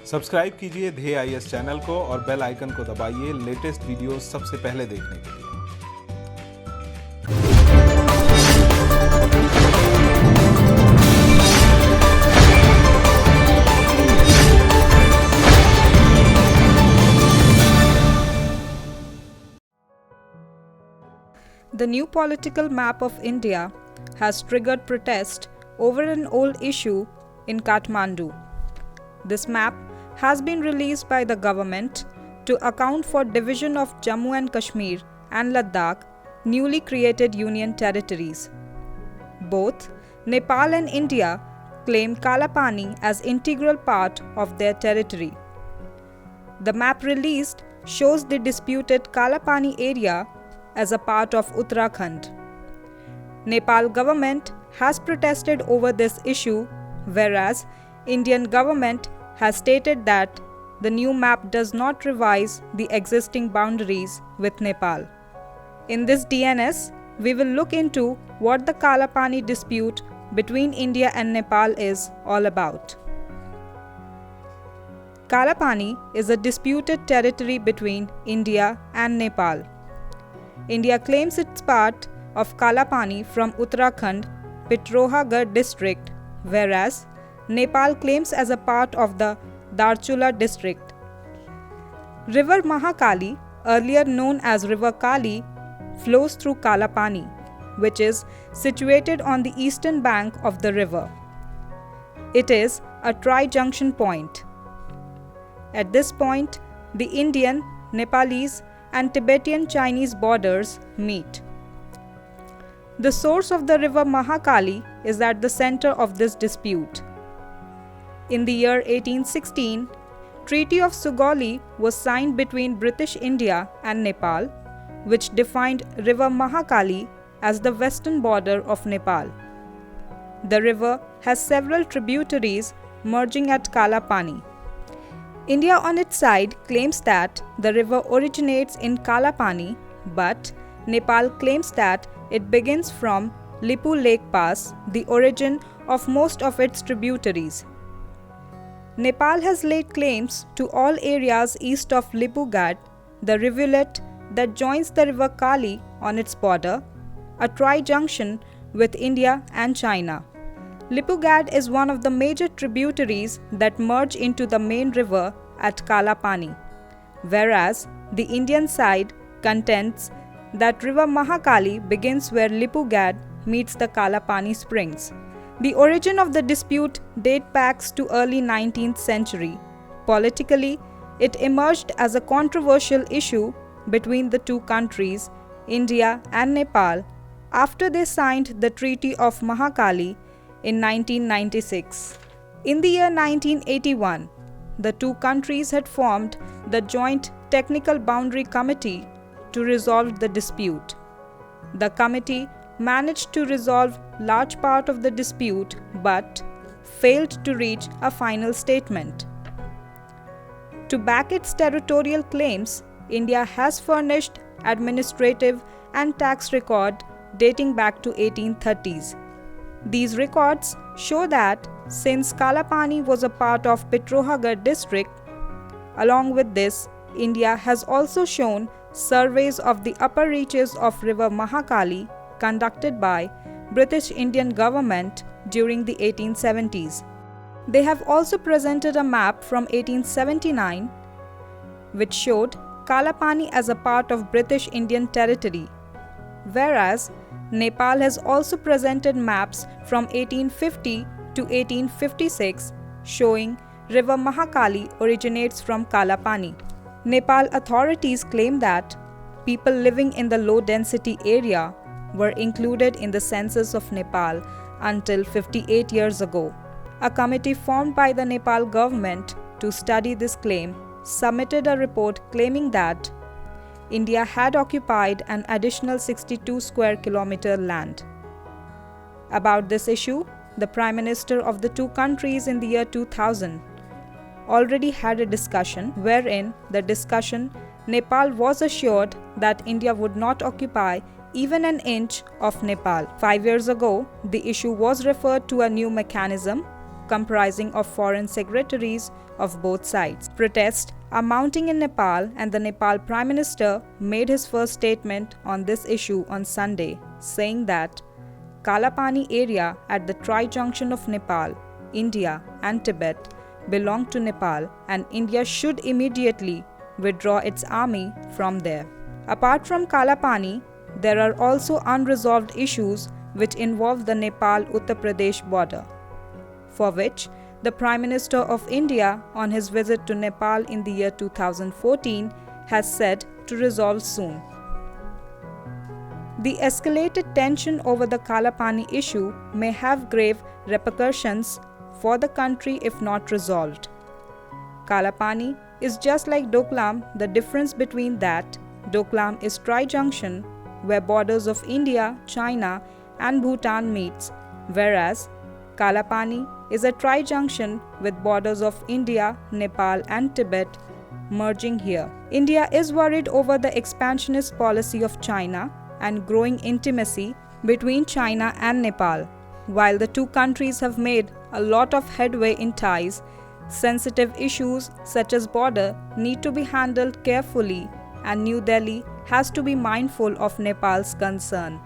Subscribe कीजिए ध्येय IAS channel को और बेल आइकन को दबाइए लेटेस्ट वीडियो सबसे पहले देखने के लिए। The new political map of India has triggered protest over an old issue in Kathmandu. This map has been released by the government to account for division of Jammu and Kashmir and Ladakh, newly created union territories. Both Nepal and India claim Kalapani as integral part of their territory. The map released shows the disputed Kalapani area as a part of Uttarakhand. Nepal government has protested over this issue, whereas Indian government has stated that the new map does not revise the existing boundaries with Nepal. In this DNS, we will look into what the Kalapani dispute between India and Nepal is all about. Kalapani is a disputed territory between India and Nepal. India claims its part of Kalapani from Uttarakhand, Pithoragarh district, whereas Nepal claims as a part of the Darchula district. River Mahakali, earlier known as River Kali, flows through Kalapani, which is situated on the eastern bank of the river. It is a tri-junction point. At this point, the Indian, Nepalese, and Tibetan Chinese borders meet. The source of the river Mahakali is at the center of this dispute. In the year 1816, Treaty of Sugauli was signed between British India and Nepal, which defined river Mahakali as the western border of Nepal. The river has several tributaries merging at Kalapani. India on its side claims that the river originates in Kalapani, but Nepal claims that it begins from Lipu Lake Pass, the origin of most of its tributaries. Nepal has laid claims to all areas east of Lipugad, the rivulet that joins the river Kali on its border, a tri-junction with India and China. Lipugad is one of the major tributaries that merge into the main river at Kalapani, whereas the Indian side contends that river Mahakali begins where Lipugad meets the Kalapani springs. The origin of the dispute dates back to early 19th century. Politically, it emerged as a controversial issue between the two countries, India and Nepal, after they signed the Treaty of Mahakali in 1996. In the year 1981, the two countries had formed the Joint Technical Boundary Committee to resolve the dispute. The committee managed to resolve large part of the dispute but failed to reach a final statement. To back its territorial claims, India has furnished administrative and tax record dating back to 1830s. These records show that since Kalapani was a part of Pithoragarh district, along with this, India has also shown surveys of the upper reaches of river Mahakali conducted by British Indian government during the 1870s. They have also presented a map from 1879 which showed Kalapani as a part of British Indian territory, whereas Nepal has also presented maps from 1850 to 1856 showing river Mahakali originates from Kalapani. Nepal authorities claim that people living in the low-density area were included in the census of Nepal until 58 years ago. A committee formed by the Nepal government to study this claim submitted a report claiming that India had occupied an additional 62 square kilometer land. About this issue, the Prime Minister of the two countries in the year 2000 already had a discussion wherein Nepal was assured that India would not occupy even an inch of Nepal. 5 years ago, the issue was referred to a new mechanism comprising of foreign secretaries of both sides. Protests are mounting in Nepal, and the Nepal Prime Minister made his first statement on this issue on Sunday, saying that Kalapani area at the tri-junction of Nepal, India and Tibet belong to Nepal, and India should immediately withdraw its army from there. Apart from Kalapani, there are also unresolved issues which involve the Nepal-Uttar Pradesh border, for which the Prime Minister of India on his visit to Nepal in the year 2014 has said to resolve soon. The escalated tension over the Kalapani issue may have grave repercussions for the country if not resolved. Kalapani is just like Doklam. The difference between that, Doklam is tri-junction where borders of India, China and Bhutan meets, whereas Kalapani is a tri-junction with borders of India, Nepal and Tibet merging here. India is worried over the expansionist policy of China and growing intimacy between China and Nepal. While the two countries have made a lot of headway in ties, sensitive issues such as border need to be handled carefully, and New Delhi has to be mindful of Nepal's concern.